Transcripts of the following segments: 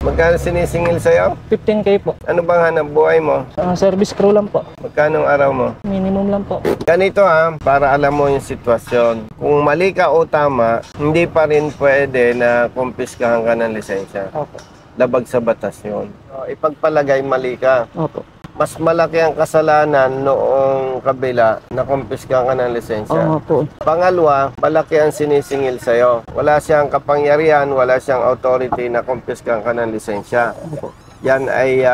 Magkano sinisingil sa'yo? 15K po. Ano bang hanap buhay mo? Service crew lang po. Magkano ang araw mo? Minimum lang po. Ganito para alam mo yung sitwasyon. Kung mali ka o tama, hindi pa rin pwede na kumpiskahan ka ng lisensya. Opo. Labag sa batas yun. So, ipagpalagay mali ka. Opo. Mas malaki ang kasalanan noong kabila na kumpiskahan ka ng lisensya. Opo. Pangalawa, malaki ang sinisingil sa'yo. Wala siyang kapangyarihan, wala siyang authority na kumpiskahan ka ng lisensya. Opo. Yan ay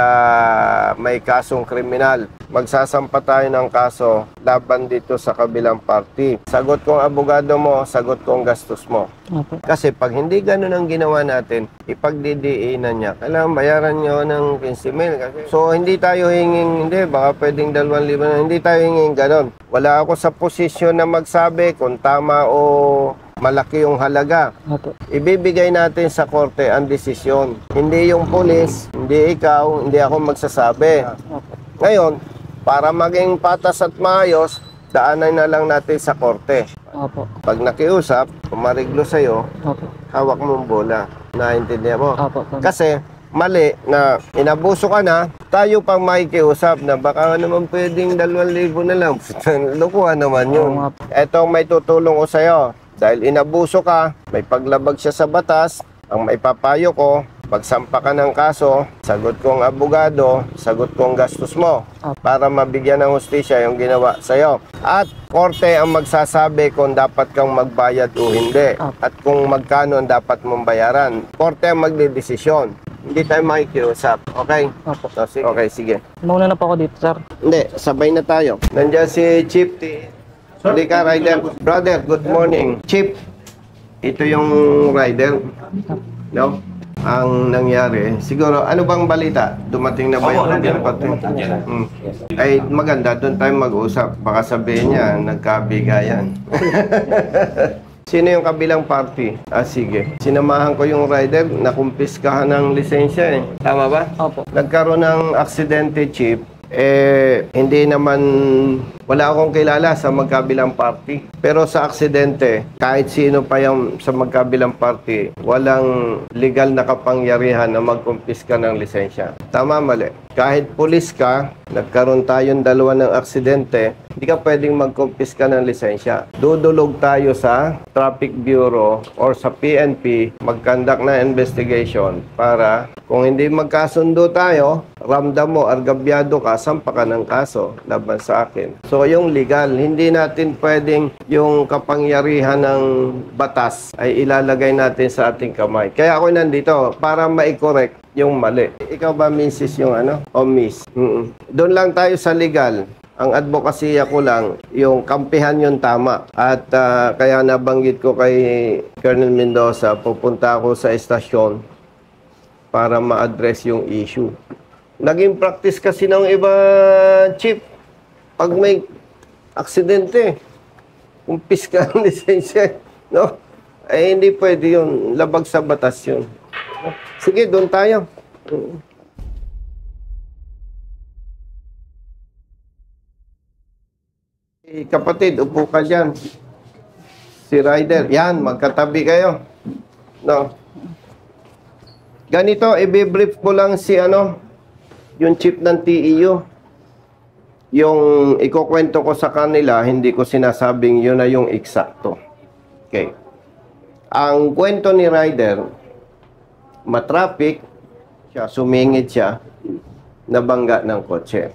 may kasong kriminal. Magsasampa tayo ng kaso laban dito sa kabilang party. Sagot kong abogado mo, sagot kong gastos mo. Opo. Kasi pag hindi ganun ang ginawa natin, ipagdidiinan niya. Kailangan bayaran nyo ng 15,000. So hindi tayo hinging, baka pwedeng 2,000 na. Hindi tayo hinging ganun. Wala ako sa posisyon na magsabi kung tama o malaki yung halaga. Opo. Ibibigay natin sa korte ang desisyon. Hindi yung pulis, hindi ikaw, hindi ako magsasabi. Opo. Ngayon, para maging patas at maayos, daanan na lang natin sa korte. Opo. Pag nakiusap, pumariglo sa'yo, Opo. hawak mong bola. Naintindihan mo? Opo. Kasi mali na inabuso ka na, tayo pang makikiusap na baka naman pwedeng 2,000 na lang. Lukuhan naman yun. Oo nga po. Etong may tutulong ko sa'yo. Dahil inabuso ka, may paglabag siya sa batas, ang maipapayo ko, pagsampa ka ng kaso, sagot kong abogado, sagot kong gastos mo para mabigyan ng hustisya yung ginawa sa'yo. At korte ang magsasabi kung dapat kang magbayad o hindi at kung magkano ang dapat mong bayaran. Korte ang magdedesisyon. Hindi tayo makikiusap. Okay? Opo. So, sige. Okay, sige. Mauna na po ako dito, sir. Hindi, sabay na tayo. Nandiyan si Chief T. Hindi ka, rider. Brother, good morning. Chief, ito yung rider. No? Ang nangyari, siguro, ano bang balita? Dumating na ba yung dapat? Ay, maganda, doon tayo mag-usap. Baka sabihin niya, nagkabigayan. Sino yung kabilang party? Sige. Sinamahan ko yung rider, nakumpiskahan ng lisensya eh. Tama ba? Opo. Nagkaroon ng aksidente, Chief. Hindi naman, wala akong kilala sa magkabilang party. Pero sa aksidente, kahit sino pa yung sa magkabilang party, walang legal na kapangyarihan na magkumpiska ng lisensya. Tama, mali. Kahit pulis ka, nagkaroon tayong dalawa ng aksidente, hindi ka pwedeng magkumpiska ng lisensya. Dudulog tayo sa Traffic Bureau or sa PNP, mag-conduct na investigation para kung hindi magkasundo tayo, ramdam mo, argabyado ka, sampa ka ng kaso laban sa akin. So yung legal, hindi natin pwedeng yung kapangyarihan ng batas ay ilalagay natin sa ating kamay. Kaya ako nandito para ma-correct yung mali. Ikaw ba, Mrs. yung ano? O Miss? Doon lang tayo sa legal. Ang advokasya ko lang, yung kampihan yung tama. At kaya nabanggit ko kay Colonel Mendoza, pupunta ako sa estasyon para ma-address yung issue. Naging practice kasi ng iba, Chief, pag may aksidente, kumpis ka ng lisensya, no? Eh, hindi pwede yun. Labag sa batas yun. Sige, doon tayo. Kapatid, upo ka dyan. Si Ryder, yan, magkatabi kayo. No? Ganito, i-brief ko lang si yung chief ng TEU. Yung ikukwento ko sa kanila, hindi ko sinasabing yun na yung eksakto. Okay. Ang kwento ni Ryder, matraffic siya, sumingit siya, nabangga ng kotse.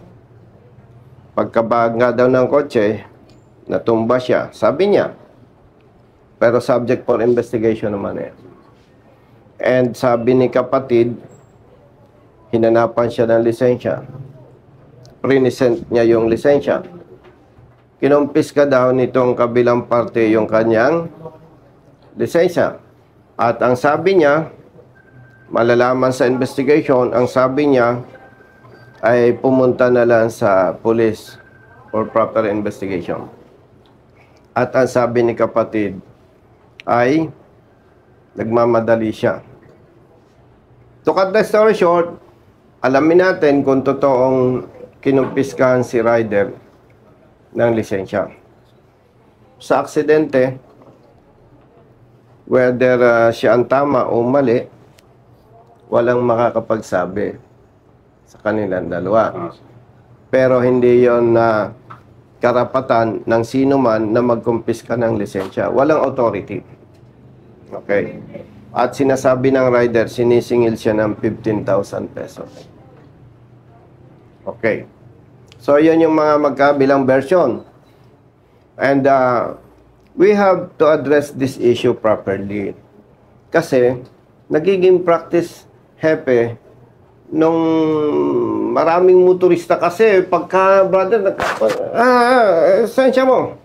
Pagkabangga daw ng kotse, natumba siya. Sabi niya, pero subject for investigation naman eh. And sabi ni kapatid, hinanapan siya ng lisensya. Present niya yung lisensya. Kinumpis ka daw nitong kabilang parte yung kanyang lisensya. At ang sabi niya, malalaman sa investigation, ang sabi niya ay pumunta na lang sa police for proper investigation. At ang sabi ni kapatid ay nagmamadali siya. To cut the story short, alamin natin kung totoong kinumpiskahan si Ryder ng lisensya. Sa aksidente, whether siya ang tama o mali, walang makakapagsabi sa kanilang dalawa. Pero hindi yon na karapatan ng sino man na magkumpiska ng lisensya. Walang authority. Okay. At sinasabi ng rider, sinisingil siya ng 15,000 pesos. Okay. So, yun yung mga magkabilang version. And we have to address this issue properly. Kasi, nagiging practice, hepe, nung maraming motorista kasi, pagka, brother, lisensya mo.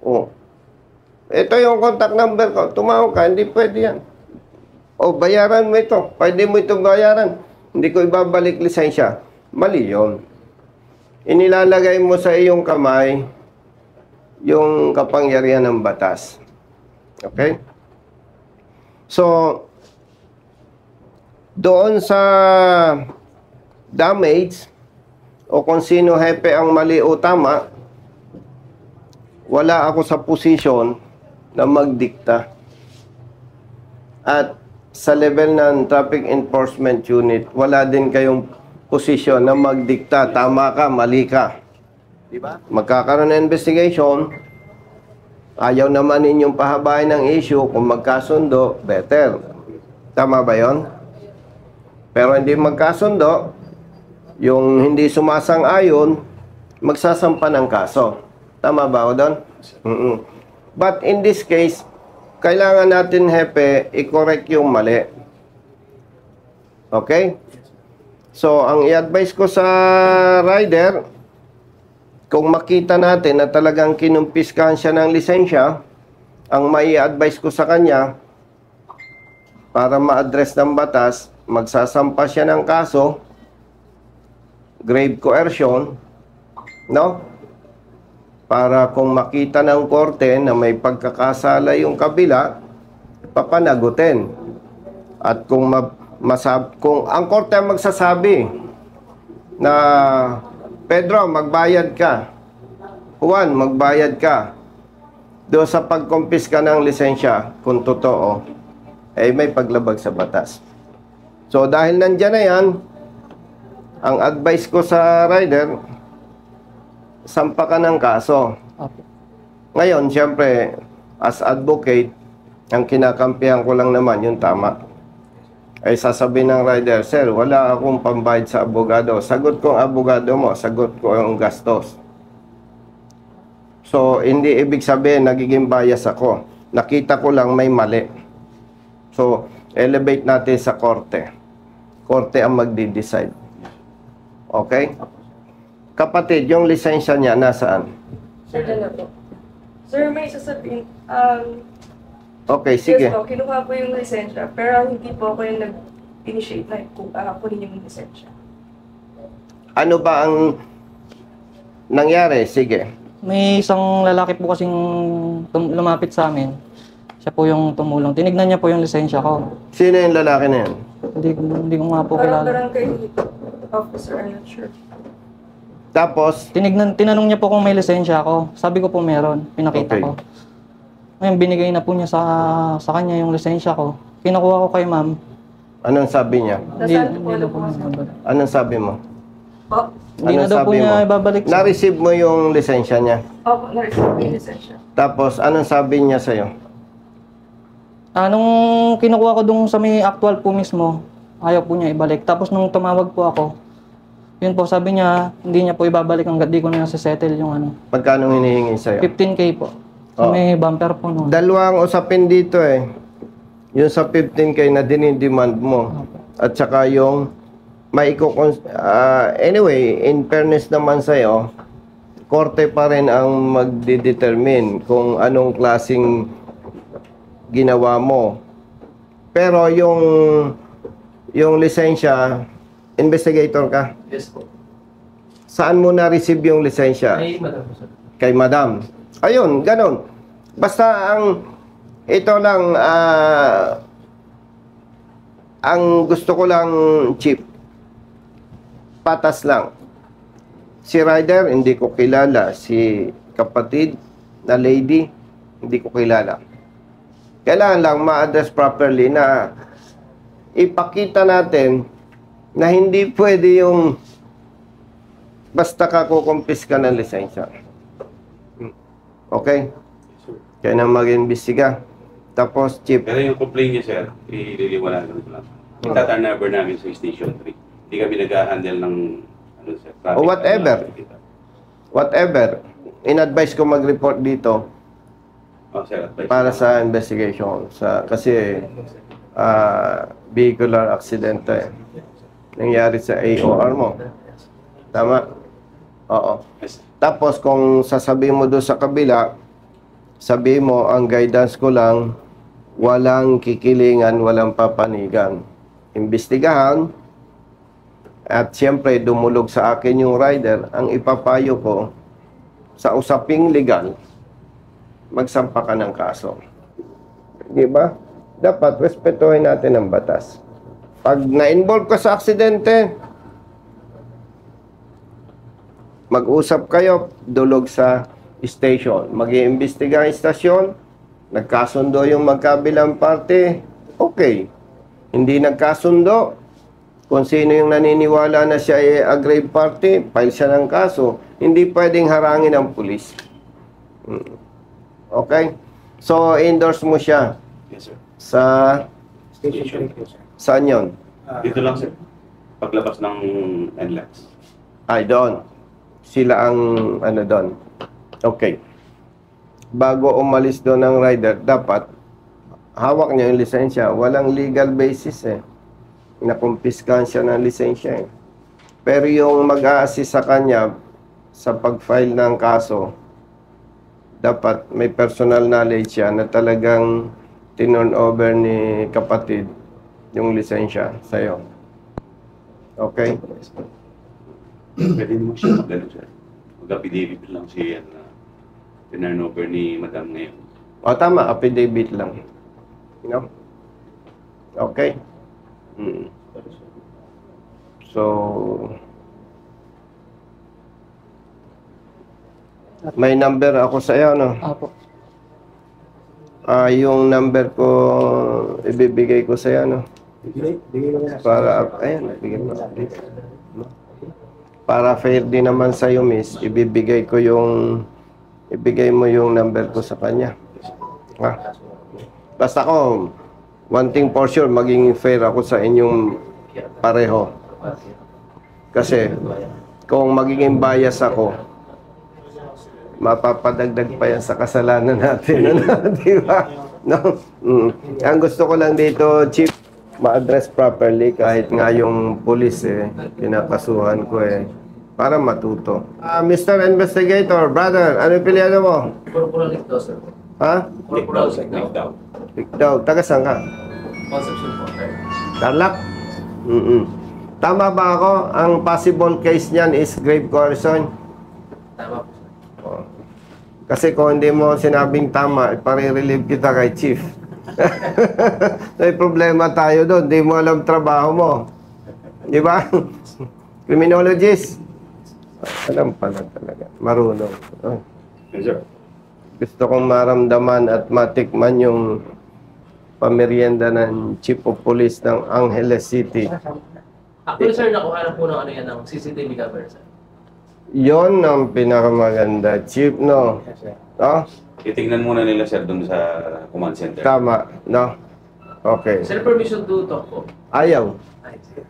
Oh. Ito yung contact number ko. Tumawag ka, hindi pwede yan. O, bayaran mo ito. Pwede mo itong bayaran. Hindi ko ibabalik lisensya. Mali yun. Inilalagay mo sa iyong kamay yung kapangyarihan ng batas. Okay? So, doon sa damage o kung sino hepe ang mali o tama, wala ako sa posisyon na magdikta. At sa level ng Traffic Enforcement Unit, wala din kayong posisyon na magdikta, tama ka, mali ka. Diba? Magkakaroon ng investigation, ayaw naman ninyong pahabain ng issue, kung magkasundo, better. Tama ba yon? Pero hindi magkasundo, yung hindi sumasang-ayon, magsasampa ng kaso. Tama ba o doon? But in this case, kailangan natin, hepe, i-correct yung mali. Okay? So, ang i-advise ko sa rider, kung makita natin na talagang kinumpiskahan siya ng lisensya, ang may advice ko sa kanya, para ma-address ng batas, magsasampa siya ng kaso, grave coercion, no? Para kung makita ng korte na may pagkakasala yung kabila, papanagutin. At kung kung ang korte ang magsasabi na Pedro, magbayad ka. Juan, magbayad ka. Doon sa pagkumpiska ng lisensya, kung totoo, ay may paglabag sa batas. So, dahil nandyan na yan, ang advice ko sa rider, sampa ka ng kaso. Opo. Ngayon, siyempre, as advocate, ang kinakampihan ko lang naman yung tama. Ay sasabihin ng rider, sir, wala akong pambayad sa abogado. Sagot ko ang abogado mo, sagot ko yung gastos. So, hindi ibig sabihin, nagiging bias ako. Nakita ko lang may mali. So, elevate natin sa korte. Korte ang magdi-decide. Okay? Kapatid, yung lisensya niya, nasaan? Sir, na po. Sir, may sasabihin, Okay, sige. yes po, kinuha po yung lisensya, pero hindi po ako yung nag-initiate na kunin yung lisensya. Ano ba ang nangyari? Sige. May isang lalaki po kasing lumapit sa amin. Siya po yung tumulong. Tinignan niya po yung lisensya ko. Sino yung lalaki na yan? Hindi ko nga po Parang kilala. barangay officer, I'm not sure. Tapos, Tinanong niya po kung may lisensya ako. Sabi ko po meron. Pinakita Okay. ko. Ngayon, binigay na po niya sa kanya yung lisensya ko. Kinukuha ko kay ma'am. anong sabi niya? Nasaan po na po? Anong sabi mo? Po? Hindi na Anong daw po sabi niya mo? ibabalik sa... Na-receive mo yung lisensya niya. Opo, na-receive po yung lisensya. Tapos, anong sabi niya sa'yo? Nung kinukuha ko dun sa may actual po mismo, ayaw po niya ibalik. Tapos nung tumawag po ako, yun po, sabi niya, hindi niya po ibabalik hanggat di ko na settle yung ano. Magkano hinihingi sa'yo? 15K po. Sa Oh. may bumper po nun. Dalawang usapin dito eh. Yung sa 15K na dinidemand mo. At saka yung anyway, in fairness naman sa'yo, korte pa rin ang magdidetermine kung anong klaseng ginawa mo. Pero yung lisensya, investigator ka? Yes po. Saan mo na-receive yung lisensya? Ay, madam po, sir. Kay madam. Ayun, ganon. Basta ito lang, ang gusto ko lang, Chief, patas lang. Si Ryder, hindi ko kilala. Si kapatid na lady, hindi ko kilala. Kailangan lang ma-address properly na ipakita natin na hindi pwede yung basta ka kukumpis ka ng lisensya. Okay? Kaya na mag-imbestiga. Tapos, Chief, Pero yung complaint niya, sir, ililiwanagan ko lang. Itaturn over namin sa Station 3. Hindi kami nag-handle ng ano, sir, traffic. O whatever, in-advise ko mag-report dito Oh, sir, advice. para sa investigation. Kasi vehicular accident eh. Nangyari sa AOR mo. Tama? Oo. Yes. Tapos kung sasabihin mo doon sa kabila, sabihin mo, ang guidance ko lang, walang kikilingan, walang papanigan. Imbestigahan, at siyempre dumulog sa akin yung rider, ang ipapayo ko, sa usaping legal, magsampa ka ng kaso. Di ba? Dapat respetuhin natin ang batas. Pag na-involve ka sa aksidente, mag-usap kayo, dulog sa station. Mag-iimbestiga ang istasyon, nagkasundo yung magkabilang parte, okay. Hindi nagkasundo, kung sino yung naniniwala na siya ay aggrieved party, file siya ng kaso, hindi pwedeng harangin ng pulis. Okay? So, endorse mo siya Yes, sir. sa... Station. Saan yun? Dito lang, sir. Paglabas ng NLEX. Ay, doon. Sila ang ano doon. Okay. Bago umalis doon ng rider, dapat hawak niya yung lisensya. Walang legal basis eh. Nakumpiskahan siya ng lisensya eh. Pero yung mag-a-assist sa kanya sa pag-file ng kaso, dapat may personal knowledge siya na talagang tinurn over ni kapatid yung lisensya sa'yo. Okay? Pwede mo siya mag-ano, sir. Mag-affidavit lang siya na tinurn over ni Madam ngayon. O tama, affidavit lang. You know? Okay? So, may number ako sa iyo, no? Apo. Yung number ko, ibibigay ko sa iyo, no? Para, ayan, bigyan mo. Para fair din naman sa iyo, miss, ibibigay mo yung number ko sa kanya. Ha? Basta ko, one thing for sure, maging fair ako sa inyong pareho. Kasi, kung magiging bias ako, mapapadagdag pa yan sa kasalanan natin. Ano? Di ba? No? Ang gusto ko lang dito, Chief, ma-address properly kahit nga yung police pinapasuhan ko para matuto. Mr. Investigator, brother, ano yung pilihan mo? Corporal Licto, sir. Ha? Corporal Licto. Ikaw, taga saan ka? Conception po, sir. Tarlac? Tama ba ako? Ang possible case niyan is grave coercion? Tama po, sir. Kasi kung hindi mo sinabing tama, pare-relieve kita kay Chief. May problema tayo doon. Hindi mo alam trabaho mo. Di ba? Criminologist. Alam pala talaga. Marunong. Oh. Yes, sir. Gusto kong maramdaman at matikman yung pamerienda ng Chief of Police ng Angeles City. Actually, sir, nakuha na po ng ano yan, ng CCTV camera, sir. Yon ang pinakamaganda, Chief, no? No? Titignan muna nila, sir, dun sa command center. Tama, no? Okay. Sir, permission to talk po. Ayaw. Ay, sir.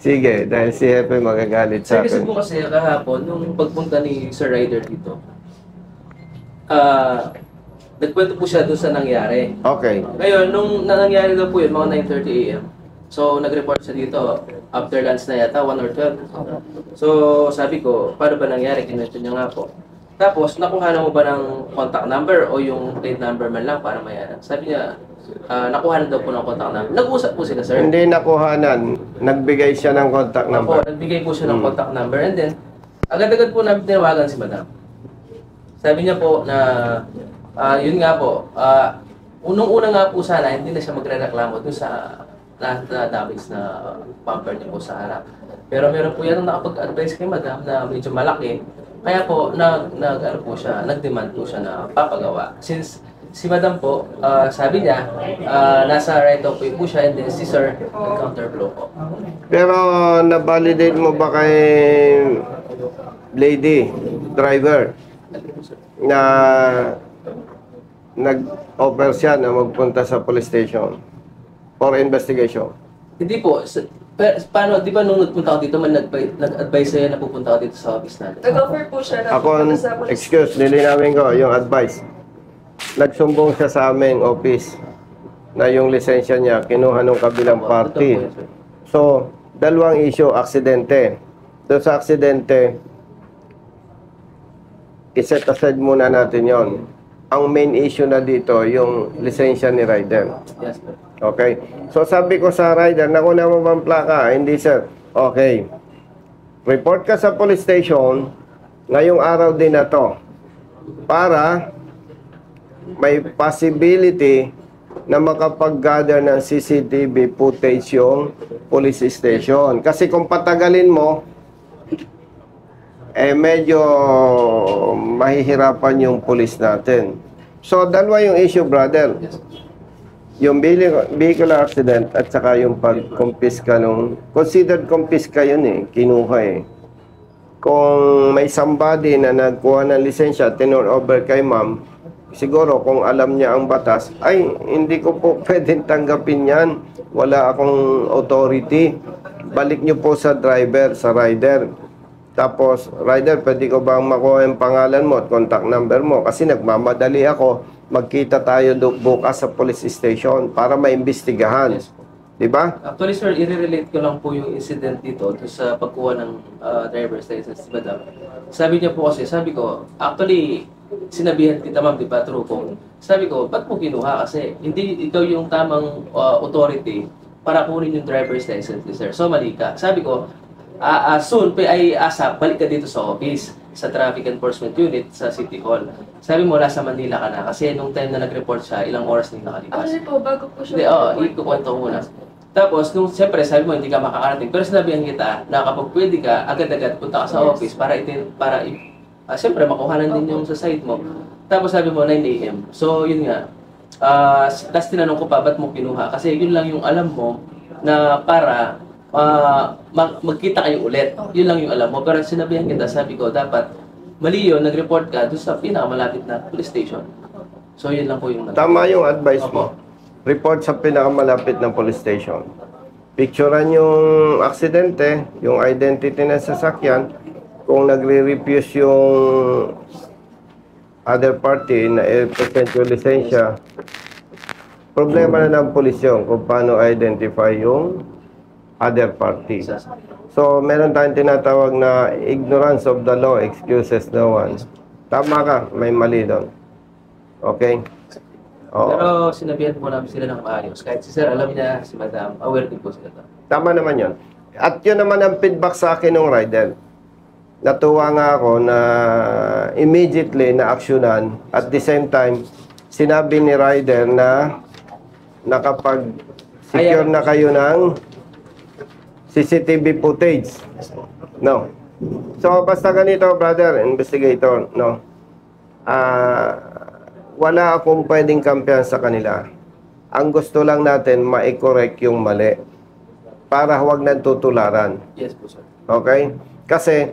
Sige, dahil si Hepe magagalit Sir, sa kasi akin. po kasi kahapon, nung pagpunta ni Sir Ryder dito, nagkwento po siya doon sa nangyari. Okay. Ngayon, nung nangyari daw po yun, mga 9:30 a.m. So, nag-report siya dito after lunch na yata, 1 or 12. So, sabi ko, paano ba nangyari? Kinwento niya nga po. Tapos, nakuha na mo ba ng contact number o yung plate number man lang para mayana? Sabi niya, nakuha na daw po ng contact number. Nag-usap po sila, sir. Hindi nakuhanan. Nagbigay siya ng contact Opo, number. nagbigay po siya ng contact number. And then, agad-agad po namin tinawagan si madam. Sabi niya po na, yun nga po, unang-una nga po sana, hindi na siya magre-reklamo doon sa damage na bumper niya po sa harap. Pero meron po yan ang nakapag-advise kay madam na medyo malaki. Kaya po, nag-demand po siya na papagawa. Since si Madam po, sabi niya, nasa right of way po siya, and then si Sir, nag-counterflow po. Pero na-validate mo ba kay lady, driver, na nag-offer siya na magpunta sa police station for investigation? Hindi po. Paano, di ba nung nagpunta ako dito, nag-advise sa'yo na pupunta ako dito sa office natin? Nag-offer po siya na Ako, pumunta sa police. excuse, nilinawin ko yung advice. Nagsumbong siya sa aming office na yung lisensya niya kinuha ng kabilang party. So, dalawang issue, aksidente. Doon sa aksidente, iset aside muna natin yon. Ang main issue na dito, yung lisensya ni rider. Yes, sir. Okay? So, sabi ko sa rider, nakuna mo bang plaka? Hindi, sir. Okay. Report ka sa police station ngayong araw din na to para may possibility na makapag-gather ng CCTV footage yung police station. Kasi kung patagalin mo, medyo mahihirapan yung police natin. So, dalawa yung issue, brother. Yung vehicular accident at saka yung pag-confisca nung... Considered confisca yun eh, kinuha eh. Kung may somebody na nagkuha ng lisensya, tinurn over kay ma'am, siguro kung alam niya ang batas, ay, hindi ko po pwedeng tanggapin yan. Wala akong authority. Balik niyo po sa driver, sa rider. Tapos, rider, pwede ko bang makuha yung pangalan mo at contact number mo? Kasi nagmamadali ako, magkita tayo bukas sa police station para maimbestigahan. Yes. Diba? Actually, sir, i-relate ko lang po yung incident dito sa pagkuha ng driver's license si Madam. Sabi niya po kasi, sabi ko, actually, sinabihan kita ma'am, di ba, true po. Sabi ko, ba't mo kinuha? Kasi hindi ikaw yung tamang authority para kunin yung driver's license ni sir. So, mali ka. Sabi ko, soon, ay ASAP, balik ka dito sa office, sa Traffic Enforcement Unit, sa City Hall. Sabi mo, nasa Manila ka na. Kasi nung time na nag-report siya, ilang oras na yung nakalipas. Actually po, bago po siya. Hindi, ikukwento ko muna. Tapos, nung siyempre, sabi mo, hindi ka makakarating. Pero sinabihan kita na kapag pwede ka, agad-agad punta ka sa office para siyempre, makuhanan din yung sa site mo. Tapos sabi mo, 9 a.m. So, yun nga. Tapos tinanong ko pa, ba't mo kinuha? Kasi yun lang yung alam mo na para magkita kayo ulit. Yun lang yung alam mo. Pero sinabihan kita, sabi ko, dapat mali yun, nag-report ka doon sa pinakamalapit na police station. So, yun lang po yung... Tama yung advice mo. Report sa pinakamalapit ng police station. Picturean yung aksidente, yung identity ng sasakyan. Kung nagre-refuse yung other party na i-present yung lisensya, problema na ng police yun kung paano identify yung other party. So, meron tayong tinatawag na ignorance of the law, excuses no one. Tama ka, may mali doon. Okay? Oo. Pero sinabihan po namin sila ng maayos. Kahit si sir, alam niya, si madam, aware din po sila. Tama naman yun. At yun naman ang feedback sa akin ng rider. Natuwa nga ako na immediately na aksyonan. At the same time, sinabi ni rider na nakapag-secure na kayo ng CCTV footage. No. So, basta ganito, brother, investigator, no. Wala akong pwedeng kampiyan sa kanila. Ang gusto lang natin, ma-correct yung mali. Para huwag nang tutularan. Yes po, sir. Okay? Kasi,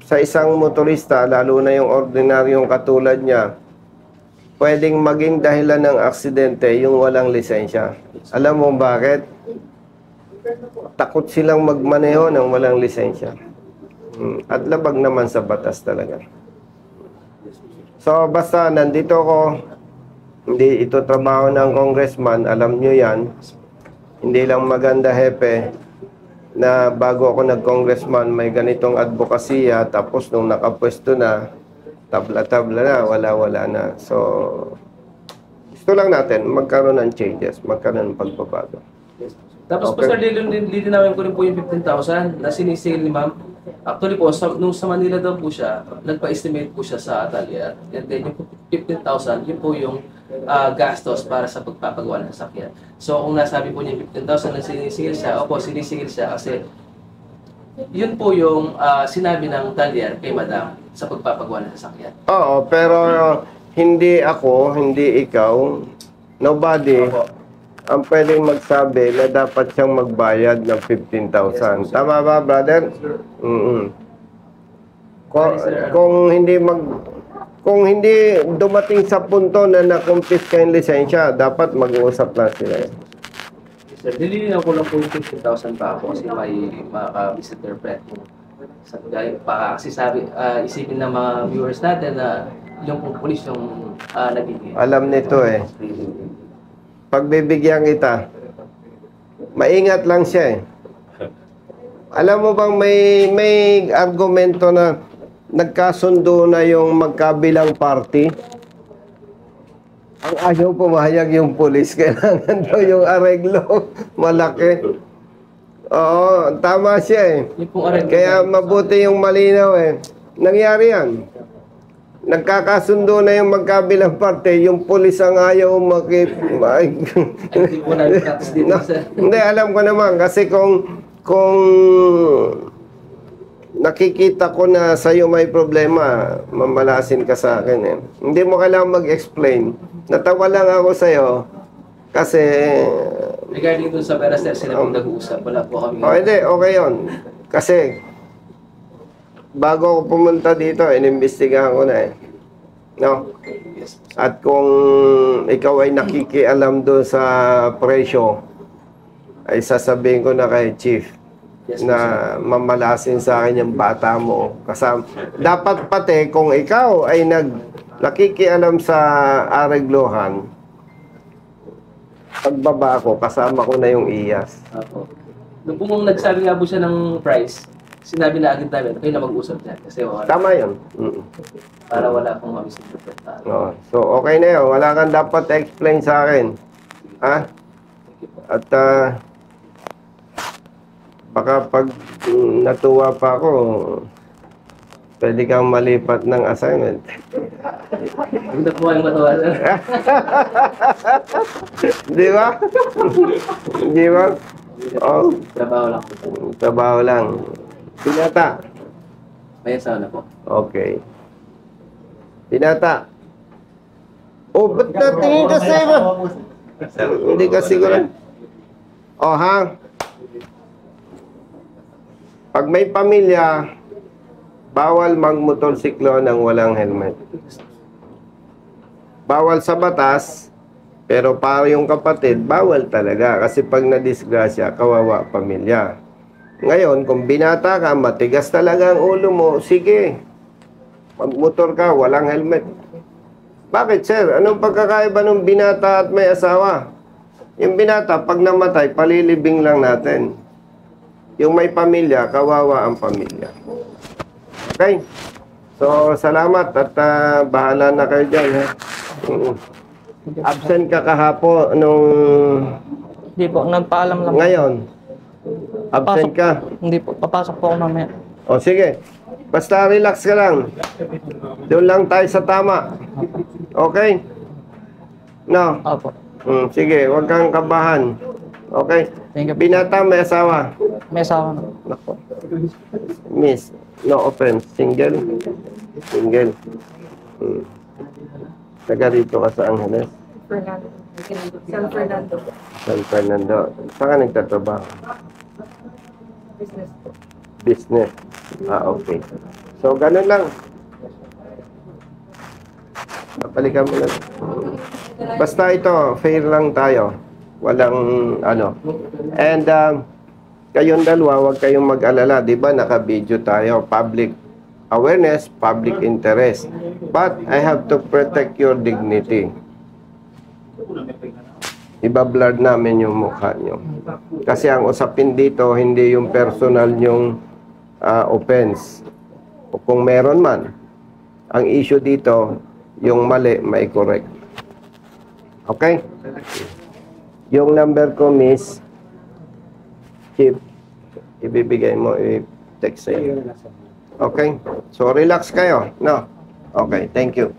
sa isang motorista, lalo na yung ordinaryong katulad niya, pwedeng maging dahilan ng aksidente yung walang lisensya. Alam mo bakit? Takot silang magmaneho ng walang lisensya. At labag naman sa batas talaga. So, basta nandito ko, hindi ito trabaho ng congressman, alam nyo yan. Hindi lang maganda, hepe, na bago ako nag-congressman, may ganitong advokasya, tapos nung nakapwesto na, tabla-tabla na, wala-wala na. So, gusto lang natin, magkaroon ng changes, magkaroon ng pagbabago. Tapos po, sir, lilinawin ko rin po yung 15,000 na sinisingil ni ma'am. Actually po, nung sa Manila daw po siya, nagpa-estimate po siya sa Atalia. And then yung 15,000, yun po yung gastos para sa pagpapagawa ng sasakyan. So kung nasabi po niya 15,000 na sinisingil siya, opo, sinisingil siya kasi Yun po yung sinabi ng talyer kay Madam sa pagpapagawa ng sasakyan. Oo, pero hindi ako, hindi ikaw, nobody ang pwedeng magsabi na dapat siyang magbayad ng 15,000. Tama ba, brother? Kung hindi dumating sa punto na nakumpiska yung lisensya, dapat mag-uusap na sila. Sir, nililinaw ko lang po yung 15,000 pa ako kasi may maka-misinterpret po. Baka kasi isipin ng mga viewers natin na yung pong pulis yung nagiging. Alam nito eh. Pagbibigyan kita, maingat lang siya eh. Alam mo bang may argumento na nagkasundo na yung magkabilang party? Ang ayaw pumayag yung pulis, kailangan daw yung areglo malaki. Oo, tama siya eh. Kaya mabuti yung malinaw eh. Nangyari yan. Nagkakasundo na yung magkabilang parte, yung pulis ang ayaw Hindi po na-practice dito, sir. Hindi, alam ko naman. Kasi kung nakikita ko na sa'yo may problema, mamalasin ka sa akin eh. Hindi mo kailangan mag-explain. Natawa lang ako sa'yo kasi... Regarding dun sa pera, sir, sila pong nag-uusap. Wala po kami. Hindi, okay yun. Kasi bago ako pumunta dito, inimbestigahan ko na eh. No? Yes. At kung ikaw ay nakikialam doon sa presyo, ay sasabihin ko na kay Chief Yes, na mamalasin sa akin yung bata mo. Kasama. Dapat pati kung ikaw ay nakikialam sa areglohan, pagbaba ko, kasama ko na yung iyas. Apo. Nung pong nagsabi nga po siya ng price, sinabi na agad namin, kayo na mag-usap dyan. Kasi wala, Tama yun. para wala pong mamisinterpret. Oh, so, okay na yun. Wala kang dapat explain sa akin. Ha? At, baka pag natuwa pa ako, pwede kang malipat ng assignment. Huwag na po kayong matawa, sir. Di ba? Di ba? Oh, Trabaho lang po. trabaho lang. Pinata. May asawa na po. Okay. Pinata. Oh, ba't natingin ka sa iba? Hindi ka siguro. Oh, ha? Pag may pamilya, bawal magmotorsiklo ng walang helmet. Bawal sa batas, pero para yung kapatid, bawal talaga. Kasi pag nadisgrasya, kawawa pamilya. Ngayon, kung binata ka, matigas talaga ang ulo mo, sige, magmotor ka, walang helmet. Bakit, sir? Anong pagkakaiba ng binata at may asawa? Yung binata, pag namatay, palilibing lang natin. Yung may pamilya, kawawa ang pamilya. Okay? So, salamat at bahala na kayo dyan. Ha? Absent ka kahapon nung... Hindi po, nagpaalam lang. Ngayon, absent ka. Hindi po, papasok po ako mamaya. O sige, basta relax ka lang. Doon lang tayo sa tama. Okay? No? Opo. Sige, huwag kang kabahan. Okay? Thank you. Binata, may asawa. May asawa na. Nako. Miss, no offense. Single? Single. Taga dito ka sa Angeles? Fernando. San Fernando. San Fernando. Saan ka nagtatrabaho? Business po. Business. Okay. So, ganun lang. Papalikan mo lang. Basta ito, fair lang tayo. Walang ano. And, kayong dalawa, huwag kayong mag-alala. Diba, naka-video tayo. Public awareness, public interest. But, I have to protect your dignity. Iba-blur namin yung mukha nyo. Kasi ang usapin dito, hindi yung personal yung offense. O kung meron man, ang issue dito, yung mali, may correct. Okay? Yung number ko, Miss Chief, ibibigay mo, i-text sa'yo. Okay? So, relax kayo. No? Okay, thank you.